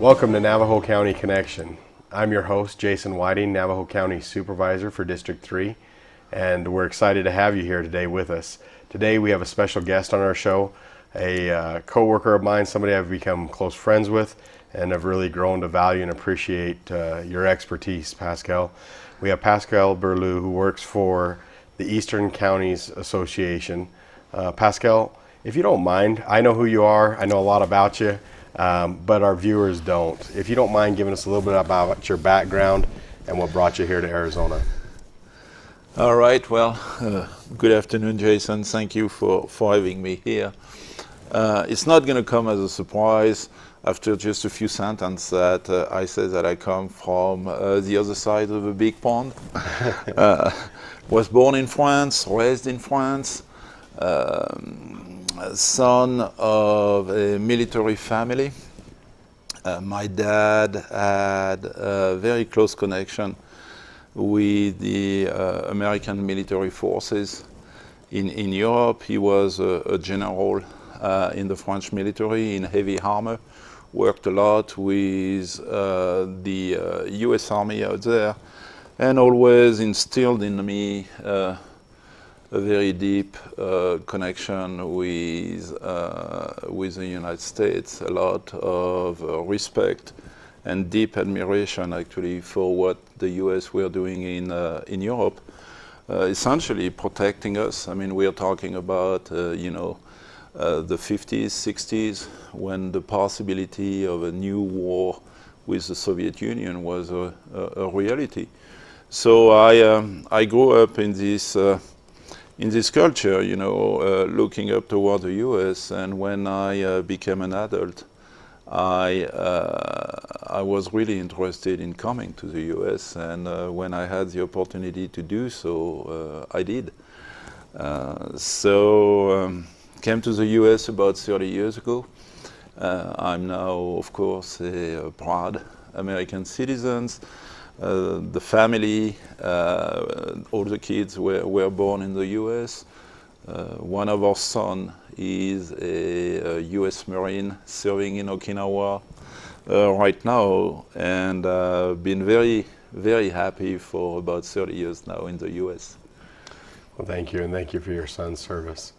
Welcome to Navajo County Connection. I'm your host, Jason Whiting, Navajo County Supervisor for District 3, and we're excited to have you here today with us. Today we have a special guest on our show, a co-worker of mine, somebody I've become close friends with and have really grown to value and appreciate your expertise, Pascal. We have Pascal Berlioux, who works for the Eastern Counties Association. Pascal, if you don't mind, I know who you are, I know a lot about you, but our viewers don't. If you don't mind giving us a little bit about your background and what brought you here to Arizona. All right, well, good afternoon, Jason. Thank you for having me here. It's not going to come as a surprise after just a few sentences that I say that I come from the other side of a big pond. Was born in France, raised in France, son of a military family. My dad had a very close connection with the American military forces in Europe. He was a general in the French military in heavy armor, worked a lot with the US Army out there, and always instilled in me a very deep connection with the United States, a lot of respect and deep admiration actually for what the US were doing in Europe, essentially protecting us. I mean, we are talking about, the 50s, 60s, when the possibility of a new war with the Soviet Union was a reality. So I grew up in this culture, looking up toward the US, and when I became an adult, I was really interested in coming to the US, and when I had the opportunity to do so, I did. Came to the US about 30 years ago. I'm now, of course, a proud American citizen. The family, all the kids were born in the US. One of our sons is a US Marine serving in Okinawa right now, and been very, very happy for about 30 years now in the US. Well, thank you, and thank you for your son's service.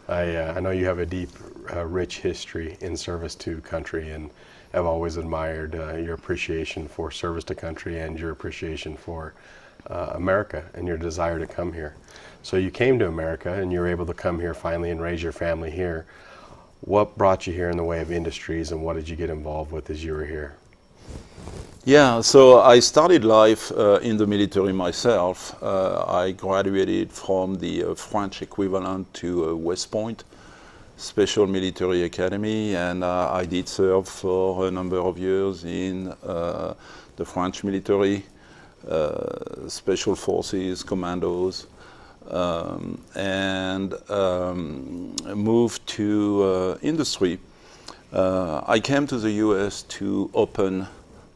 I know you have a deep, rich history in service to country, and I've always admired your appreciation for service to country and your appreciation for America and your desire to come here. So you came to America and you were able to come here finally and raise your family here. What brought you here in the way of industries, and what did you get involved with as you were here? Yeah, so I started life in the military myself. I graduated from the French equivalent to West Point Special Military Academy, and I did serve for a number of years in the French military, special forces, commandos, and moved to industry. I came to the US to open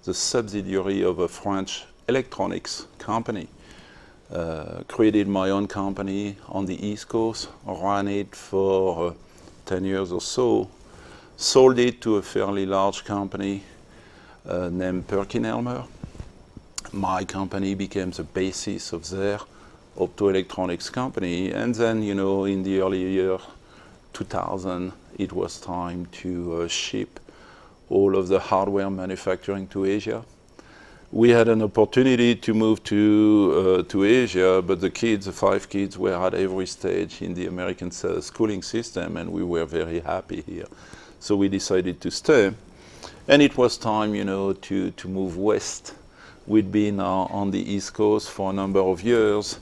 the subsidiary of a French electronics company. Created my own company on the East Coast, ran it for 10 years or so, sold it to a fairly large company named Perkin-Elmer. My company became the basis of their optoelectronics company, and then, in the early year 2000, it was time to ship all of the hardware manufacturing to Asia. We had an opportunity to move to Asia, but the 5 kids were at every stage in the American schooling system, and we were very happy here. So we decided to stay, and it was time, to move west. We'd been on the East Coast for a number of years.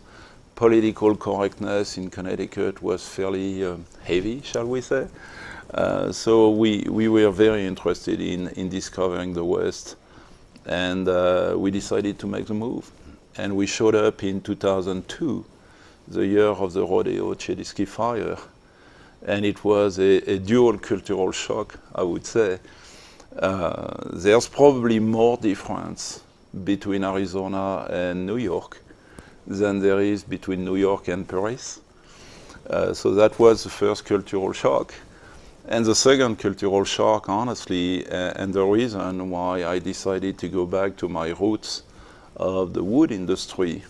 Political correctness in Connecticut was fairly heavy, shall we say. So we were very interested in discovering the West, and we decided to make the move. And we showed up in 2002, the year of the rodeo Chediski fire, and it was a dual cultural shock, I would say. There's probably more difference between Arizona and New York than there is between New York and Paris. So that was the first cultural shock. And the second cultural shock, honestly, and the reason why I decided to go back to my roots of the wood industry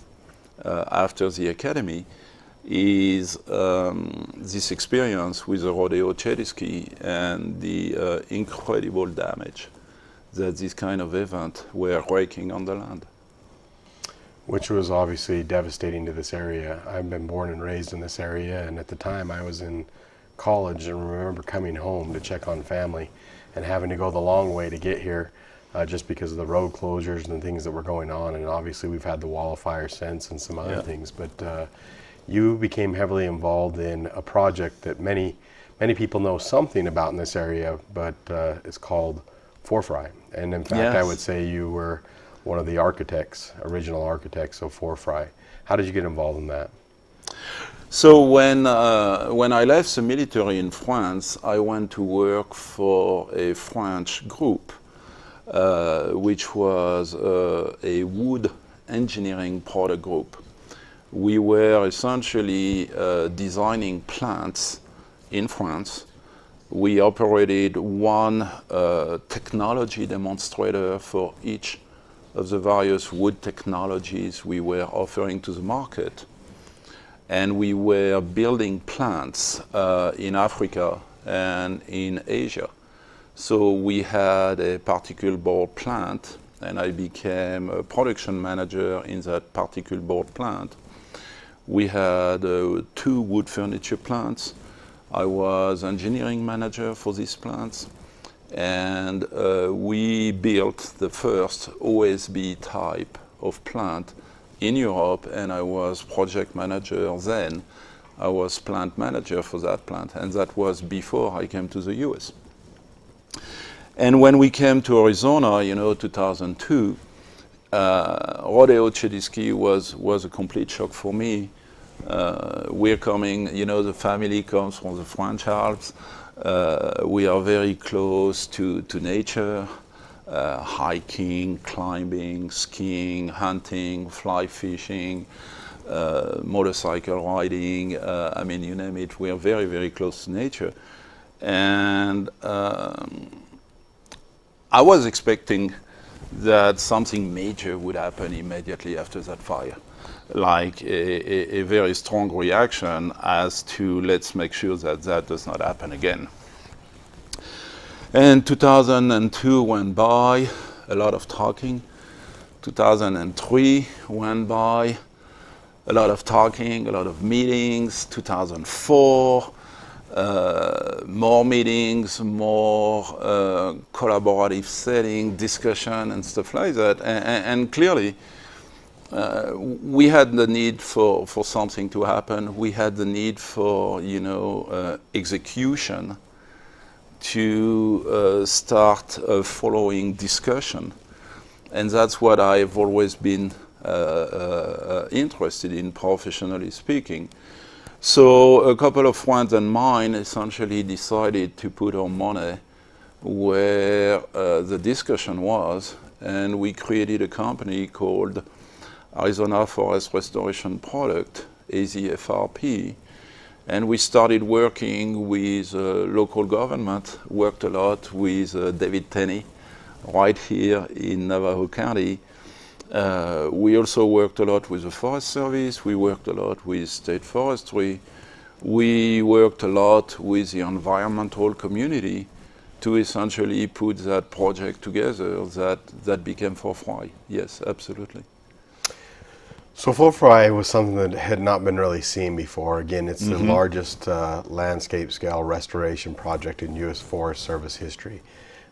after the academy, is this experience with the rodeo jet ski and the incredible damage that this kind of event were wreaking on the land. Which was obviously devastating to this area. I've been born and raised in this area, and at the time I was in college and remember coming home to check on family and having to go the long way to get here just because of the road closures and things that were going on. And obviously we've had the wall of fire since and some other things, but you became heavily involved in a project that many people know something about in this area, but it's called Forfry. And in fact, I would say you were one of the original architects of Forfry. How did you get involved in that? So when I left the military in France, I went to work for a French group, which was a wood engineering product group. We were essentially designing plants in France. We operated one technology demonstrator for each of the various wood technologies we were offering to the market. And we were building plants in Africa and in Asia. So we had a particle board plant, and I became a production manager in that particle board plant. We had 2 wood furniture plants. I was engineering manager for these plants, and we built the first OSB type of plant in Europe, and I was project manager then. I was plant manager for that plant, and that was before I came to the US. And when we came to Arizona, 2002, rodeo jet ski was a complete shock for me. We're coming, the family comes from the French Alps. We are very close to nature. Hiking, climbing, skiing, hunting, fly fishing, motorcycle riding, you name it, we are very, very close to nature. And I was expecting that something major would happen immediately after that fire, like a very strong reaction as to let's make sure that that does not happen again. And 2002 went by, a lot of talking. 2003 went by, a lot of talking, a lot of meetings. 2004, more meetings, more collaborative setting, discussion and stuff like that. And clearly, we had the need for something to happen. We had the need for, execution to start a following discussion. And that's what I've always been interested in, professionally speaking. So a couple of friends and mine essentially decided to put our money where the discussion was, and we created a company called Arizona Forest Restoration Product, AZFRP. And we started working with local government, worked a lot with David Tenney right here in Navajo County. We also worked a lot with the Forest Service. We worked a lot with State Forestry. We worked a lot with the environmental community to essentially put that project together that became Forfry. Yes, absolutely. So Forfry was something that had not been really seen before. Again, it's the largest landscape scale restoration project in U.S. Forest Service history.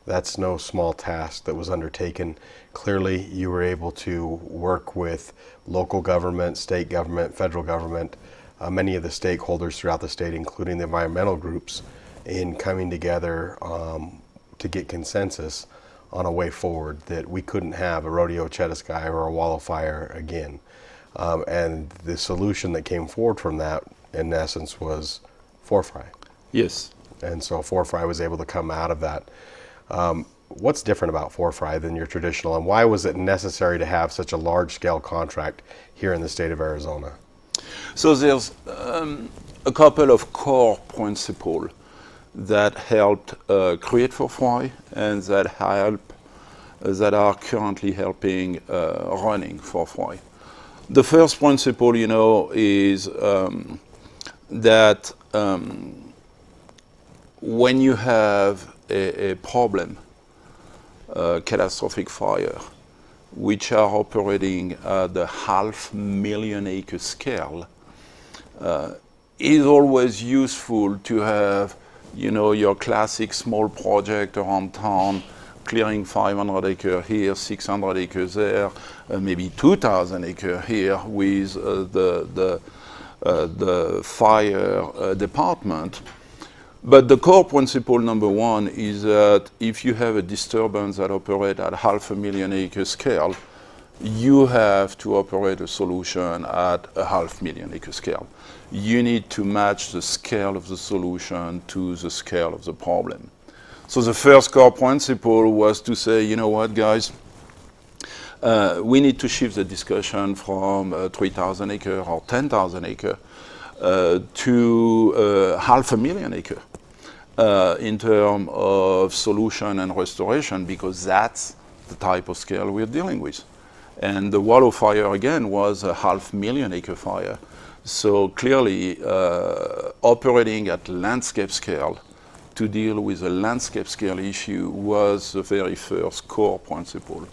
That's no small task that was undertaken. Clearly, you were able to work with local government, state government, federal government, many of the stakeholders throughout the state, including the environmental groups, in coming together to get consensus on a way forward that we couldn't have a rodeo Chetaskai or a wall of fire again. And the solution that came forward from that, in essence, was Forfry. Yes. And so Forfry was able to come out of that. What's different about Forfry than your traditional, and why was it necessary to have such a large-scale contract here in the state of Arizona? So there's a couple of core principles that helped create Forfroy and that are currently helping running Forfroy. The first principle, is that when you have a problem, catastrophic fire, which are operating at the 500,000 acre scale, is always useful to have, your classic small project around town, clearing 500 acres here, 600 acres there, maybe 2,000 acres here with the fire department. But the core principle number one is that if you have a disturbance that operates at 500,000 acre scale, you have to operate a solution at a 500,000 acre scale. You need to match the scale of the solution to the scale of the problem. So the first core principle was to say, you know what, guys, we need to shift the discussion from 3,000 acre or 10,000 acre to 500,000 acre in terms of solution and restoration, because that's the type of scale we're dealing with. And the Wallow fire, again, was a 500,000 acre fire. So clearly, operating at landscape scale to deal with a landscape scale issue was the very first core principle.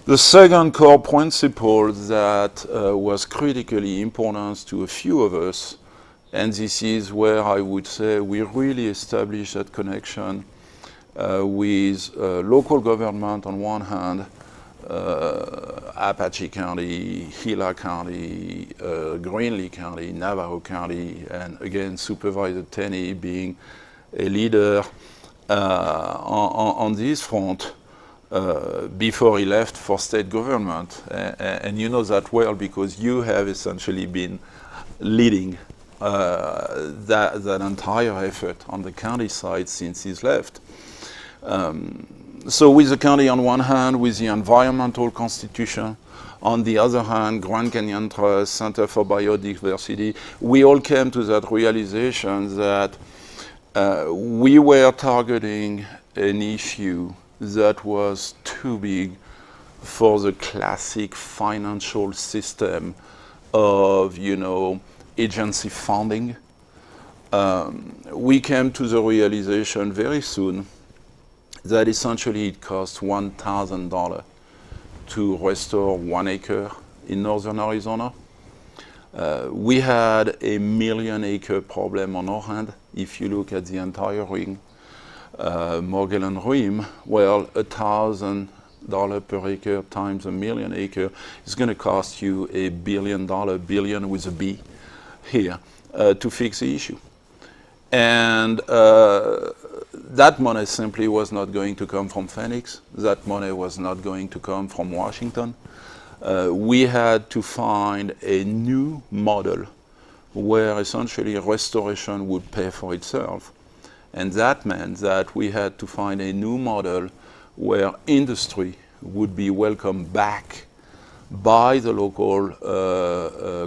The second core principle that was critically important to a few of us, and this is where I would say we really established that connection with local government on one hand, Apache County, Gila County, Greenlee County, Navajo County, and again, Supervisor Tenney being a leader on this front before he left for state government. And you know that well because you have essentially been leading that entire effort on the county side since he's left. So with the county on one hand, with the environmental constitution, on the other hand, Grand Canyon Trust, Center for Biodiversity, we all came to that realization that we were targeting an issue that was too big for the classic financial system of, agency funding. We came to the realization very soon that essentially it costs $1,000 to restore 1 acre in northern Arizona. We had a 1 million acre problem on our hand. If you look at the entire ring, Mogollon Rim, well, $1,000 per acre times 1 million acre is going to cost you $1 billion, billion with a B here, to fix the issue. And that money simply was not going to come from Phoenix. That money was not going to come from Washington. We had to find a new model where essentially restoration would pay for itself. And that meant that we had to find a new model where industry would be welcomed back by the local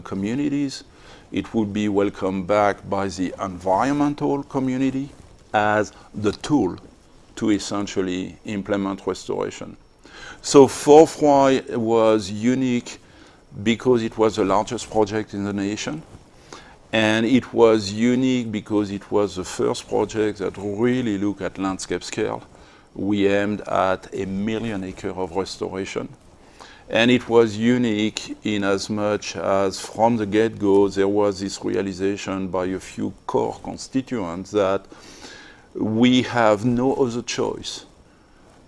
communities. It would be welcomed back by the environmental community as the tool to essentially implement restoration. So Forfroy was unique because it was the largest project in the nation, and it was unique because it was the first project that really looked at landscape scale. We aimed at 1 million acres of restoration. And it was unique in as much as from the get-go there was this realization by a few core constituents that we have no other choice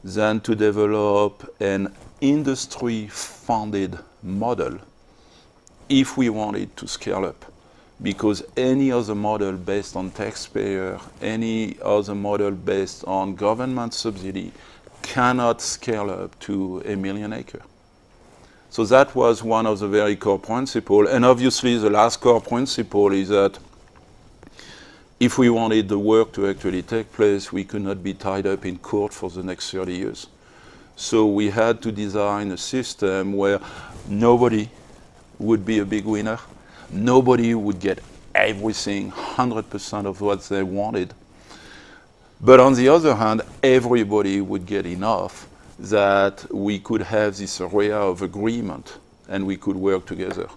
than to develop an industry-funded model if we wanted to scale up. Because any other model based on taxpayer, any other model based on government subsidy cannot scale up to 1 million acres. So that was one of the very core principles. And obviously the last core principle is that if we wanted the work to actually take place, we could not be tied up in court for the next 30 years. So we had to design a system where nobody would be a big winner. Nobody would get everything, 100% of what they wanted. But on the other hand, everybody would get enough that we could have this area of agreement and we could work together.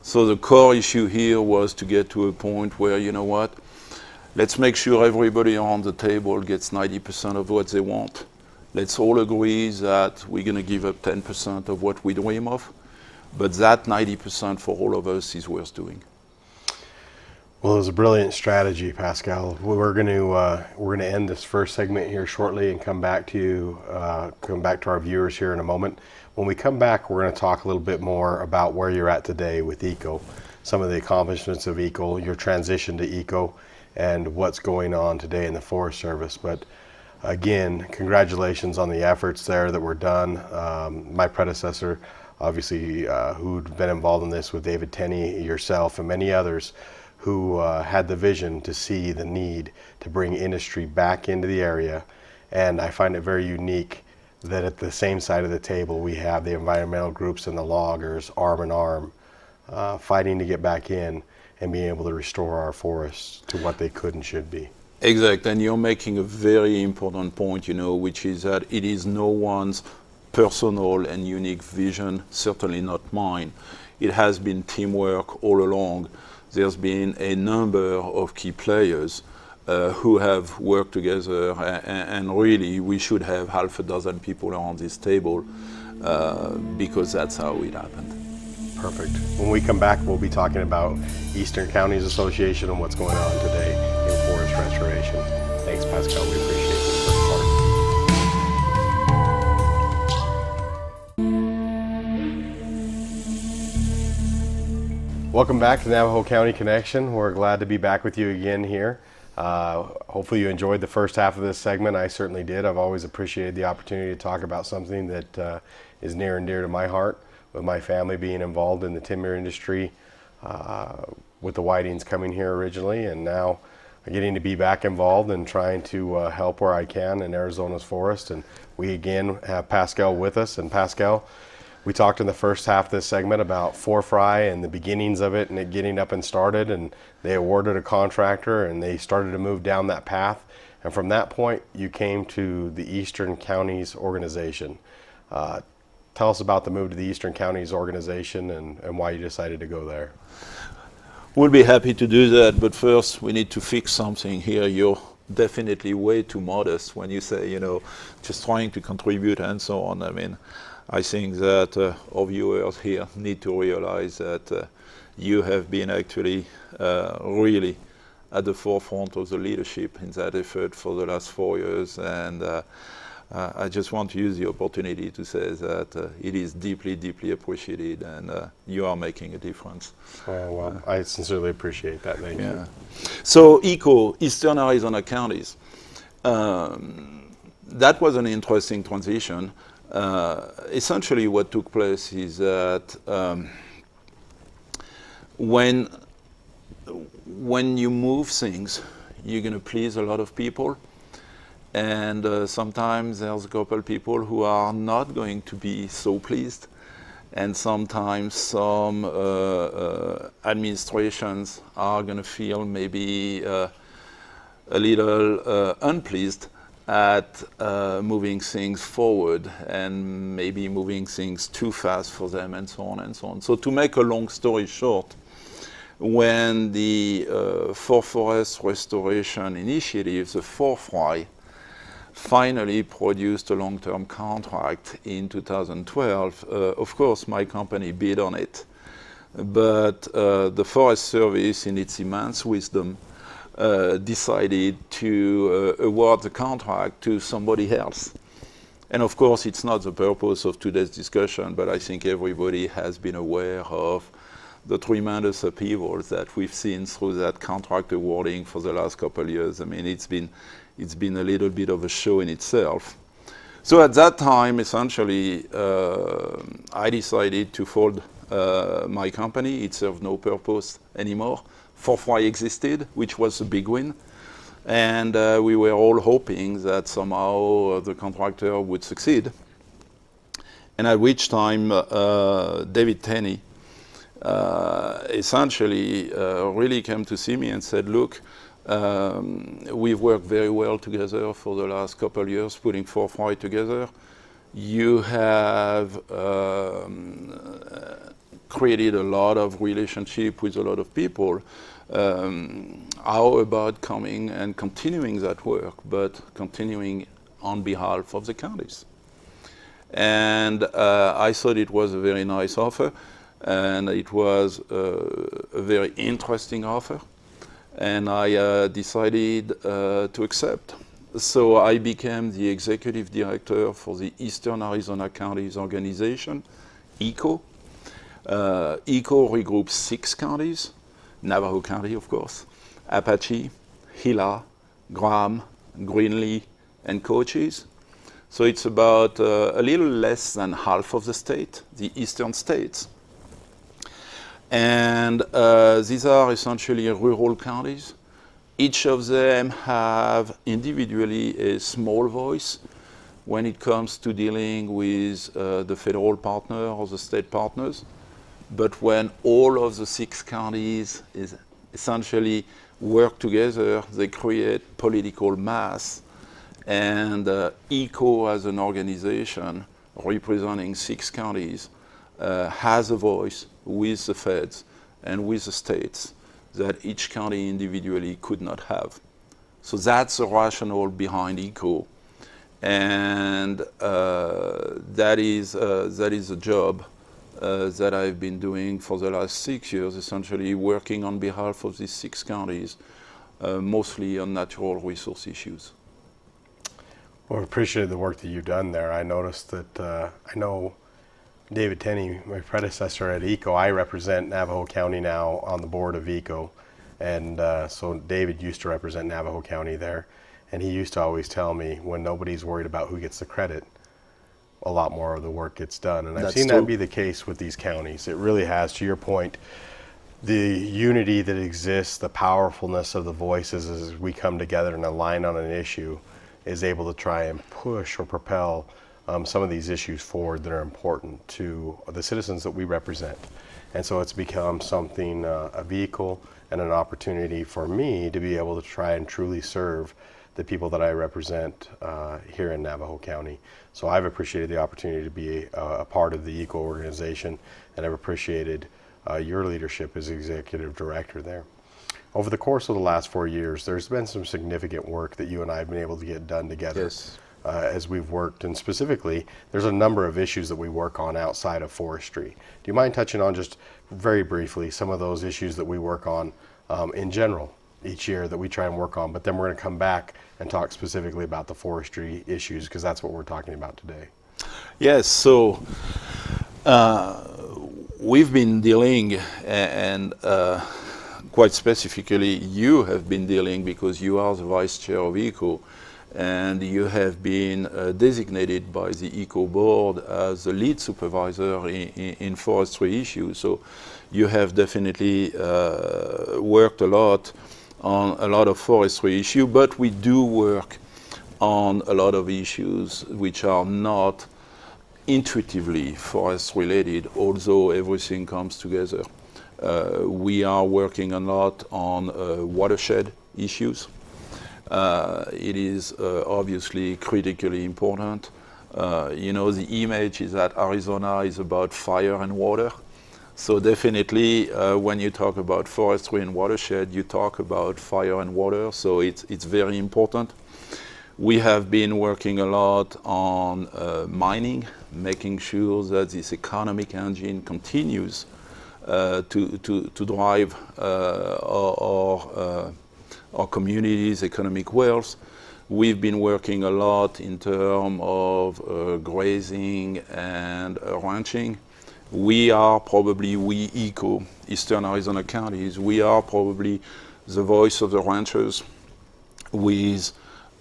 So the core issue here was to get to a point where, you know what, let's make sure everybody on the table gets 90% of what they want. Let's all agree that we're going to give up 10% of what we dream of, but that 90% for all of us is worth doing. Well, it was a brilliant strategy, Pascal. We're going to end this first segment here shortly and come back to our viewers here in a moment. When we come back, we're going to talk a little bit more about where you're at today with ECO, some of the accomplishments of ECO, your transition to ECO, and what's going on today in the Forest Service. But again, congratulations on the efforts there that were done. My predecessor, obviously, who'd been involved in this with David Tenney, yourself, and many others, who had the vision to see the need to bring industry back into the area. And I find it very unique that at the same side of the table we have the environmental groups and the loggers arm in arm fighting to get back in and being able to restore our forests to what they could and should be. Exactly, and you're making a very important point, which is that it is no one's personal and unique vision, certainly not mine. It has been teamwork all along. There's been a number of key players who have worked together, and really we should have half a dozen people around this table because that's how it happened. Perfect. When we come back, we'll be talking about Eastern Counties Association and what's going on today in forest restoration. Thanks, Pascal. We appreciate this first part. Welcome back to Navajo County Connection. We're glad to be back with you again here. Hopefully you enjoyed the first half of this segment. I certainly did. I've always appreciated the opportunity to talk about something that is near and dear to my heart, with my family being involved in the timber industry, with the Whitings coming here originally, and now getting to be back involved and trying to help where I can in Arizona's forest. And we again have Pascal with us. And Pascal, we talked in the first half of this segment about Forfry and the beginnings of it and it getting up and started, and they awarded a contractor and they started to move down that path. And from that point, you came to the Eastern Counties Organization. Tell us about the move to the Eastern Counties Organization and why you decided to go there. We'll be happy to do that, but first we need to fix something here. You're definitely way too modest when you say, just trying to contribute and so on. I mean, I think that our viewers here need to realize that you have been actually really at the forefront of the leadership in that effort for the last 4 years, and I just want to use the opportunity to say that it is deeply, deeply appreciated, and you are making a difference. Well, I sincerely appreciate that. Thank you. So ECO, Eastern Arizona Counties, that was an interesting transition. Essentially what took place is that when you move things, you're going to please a lot of people. And sometimes there's a couple of people who are not going to be so pleased. And sometimes some administrations are going to feel maybe a little unpleased at moving things forward and maybe moving things too fast for them and so on and so on. So to make a long story short, when the Forest Restoration Initiative, the Forfry, finally produced a long-term contract in 2012. Of course, my company bid on it, but the Forest Service, in its immense wisdom, decided to award the contract to somebody else. And of course, it's not the purpose of today's discussion, but I think everybody has been aware of the tremendous upheavals that we've seen through that contract awarding for the last couple of years. I mean, it's been a little bit of a show in itself. So at that time, essentially, I decided to fold my company. It served no purpose anymore. Forfry existed, which was a big win. And we were all hoping that somehow the contractor would succeed. And at which time, David Tenney essentially really came to see me and said, look, We've worked very well together for the last couple of years, putting forthright together. You have created a lot of relationship with a lot of people. How about coming and continuing that work, but continuing on behalf of the counties? And I thought it was a very nice offer, and it was a very interesting offer, and I decided to accept. So I became the executive director for the Eastern Arizona Counties Organization, ECO. ECO regroups 6 counties, Navajo County, of course, Apache, Gila, Graham, Greenlee, and Cochise. So it's about a little less than half of the state, the eastern states. And these are essentially rural counties. Each of them have individually a small voice when it comes to dealing with the federal partner or the state partners. But when all of the 6 counties is essentially work together, they create political mass. And ECO as an organization representing 6 counties has a voice with the feds and with the states that each county individually could not have. So that's the rationale behind ECO. And that is a job that I've been doing for the last 6 years, essentially working on behalf of these 6 counties, mostly on natural resource issues. Well, I appreciate the work that you've done there. I noticed that I know David Tenney, my predecessor at ECO. I represent Navajo County now on the board of ECO, and so David used to represent Navajo County there, and he used to always tell me when nobody's worried about who gets the credit, a lot more of the work gets done. And I've seen that be the case with these counties. It really has, to your point, the unity that exists, the powerfulness of the voices as we come together and align on an issue is able to try and push or propel some of these issues forward that are important to the citizens that we represent. And so it's become something, a vehicle and an opportunity for me to be able to try and truly serve the people that I represent here in Navajo County. So I've appreciated the opportunity to be a part of the ECO organization, and I've appreciated your leadership as executive director there. Over the course of the last 4 years, there's been some significant work that you and I have been able to get done together. Yes. As we've worked, and specifically, there's a number of issues that we work on outside of forestry. Do you mind touching on just very briefly some of those issues that we work on in general each year that we try and work on, but then we're going to come back and talk specifically about the forestry issues because that's what we're talking about today. Yes, so we've been dealing, and quite specifically you have been dealing because you are the vice chair of ECO, and you have been designated by the ECO board as the lead supervisor in forestry issues. So you have definitely worked a lot on a lot of forestry issues, but we do work on a lot of issues which are not intuitively forest related, although everything comes together. We are working a lot on watershed issues. It is obviously critically important. The image is that Arizona is about fire and water. So definitely when you talk about forestry and watershed, you talk about fire and water, so it's very important. We have been working a lot on mining, making sure that this economic engine continues to drive our communities' economic wealth. We've been working a lot in terms of grazing and ranching. We ECO, Eastern Arizona counties, we are probably the voice of the ranchers with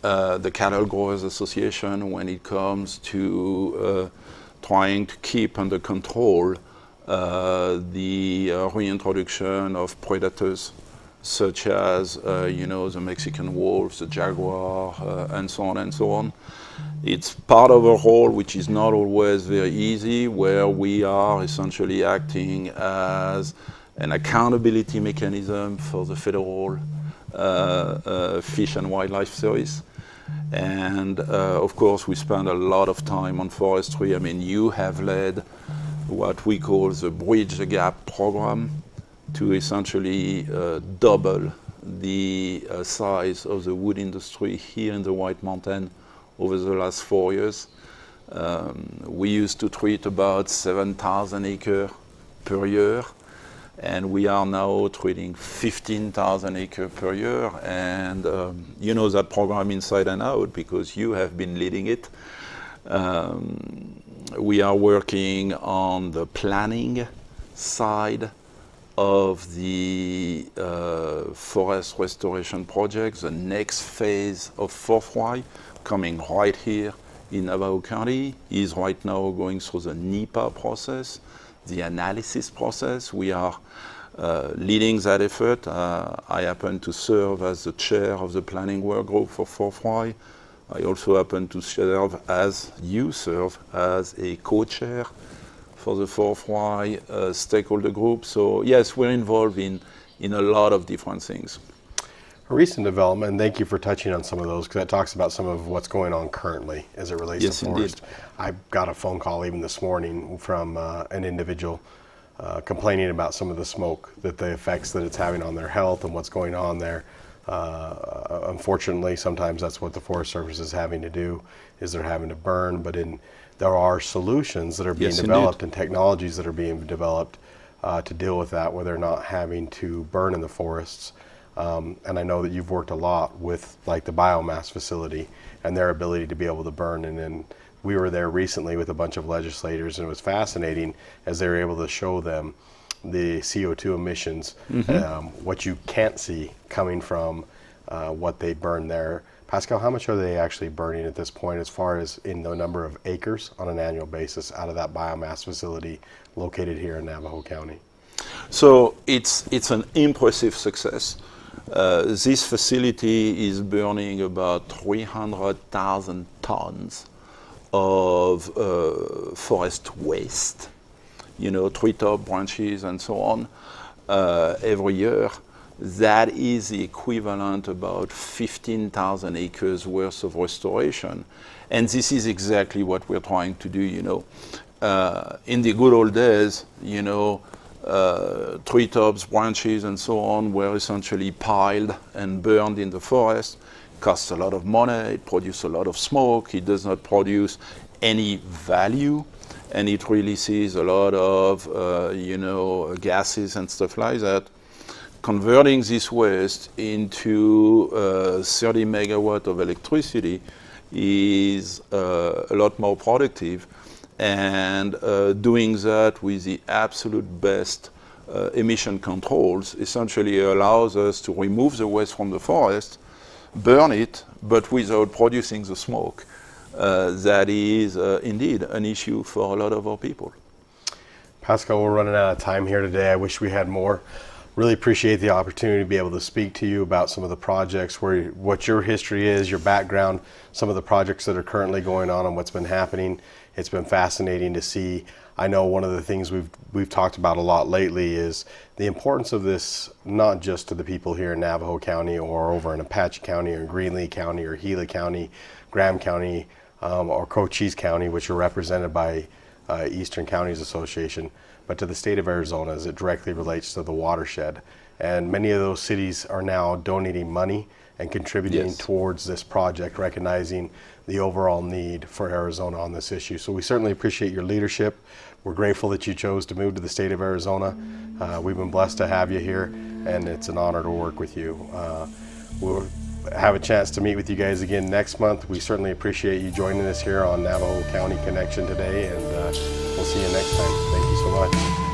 the Cattle Growers Association when it comes to trying to keep under control the reintroduction of predators such as the Mexican wolves, the jaguar, and so on and so on. It's part of a role which is not always very easy, where we are essentially acting as an accountability mechanism for the federal Fish and Wildlife Service. And of course, we spend a lot of time on forestry. I mean, you have led what we call the Bridge the Gap program to essentially double the size of the wood industry here in the White Mountain over the last 4 years. We used to treat about 7,000 acres per year, and we are now treating 15,000 acres per year. And you know that program inside and out because you have been leading it. We are working on the planning side of the forest restoration project, the next phase of Forthright, coming right here in Navajo County, is right now going through the NEPA process, the analysis process. We are leading that effort. I happen to serve as the chair of the planning work group for Forthright. I also happen to serve as you serve as a co-chair for the Forthright stakeholder group. So yes, we're involved in a lot of different things. A recent development, and thank you for touching on some of those, because that talks about some of what's going on currently as it relates Yes, to forest. indeed. I got a phone call even this morning from an individual complaining about some of the smoke, that the effects that it's having on their health and what's going on there. Unfortunately, sometimes that's what the Forest Service is having to do, is they're having to burn, but there are solutions that are being Yes, developed indeed. and technologies that are being developed to deal with that, where they're not having to burn in the forests. And I know that you've worked a lot with like the biomass facility and their ability to be able to burn. And then we were there recently with a bunch of legislators, and it was fascinating as they were able to show them the CO2 emissions, what you can't see coming from what they burn there. Pascal, how much are they actually burning at this point as far as in the number of acres on an annual basis out of that biomass facility located here in Navajo County? So it's an impressive success. This facility is burning about 300,000 tons of forest waste, you know, treetop branches and so on, every year. That is the equivalent about 15,000 acres worth of restoration. And this is exactly what we're trying to do, you know. In the good old days, you know, treetops, branches, and so on were essentially piled and burned in the forest. Costs a lot of money, it produces a lot of smoke, it does not produce any value, and it releases a lot of, you know, gases and stuff like that. Converting this waste into 30 megawatt of electricity is a lot more productive. And doing that with the absolute best emission controls essentially allows us to remove the waste from the forest, burn it, but without producing the smoke. That is indeed an issue for a lot of our people. Pascal, we're running out of time here today. I wish we had more. Really appreciate the opportunity to be able to speak to you about some of the projects, what your history is, your background, some of the projects that are currently going on and what's been happening. It's been fascinating to see. I know one of the things we've talked about a lot lately is the importance of this, not just to the people here in Navajo County or over in Apache County or Greenlee County or Gila County, Graham County, or Cochise County, which are represented by Eastern Counties Association, but to the state of Arizona as it directly relates to the watershed. And many of those cities are now donating money and contributing Yes. towards this project, recognizing the overall need for Arizona on this issue. So we certainly appreciate your leadership. We're grateful that you chose to move to the state of Arizona. We've been blessed to have you here, and it's an honor to work with you. We'll have a chance to meet with you guys again next month. We certainly appreciate you joining us here on Navajo County Connection today, and we'll see you next time. Thank you so much.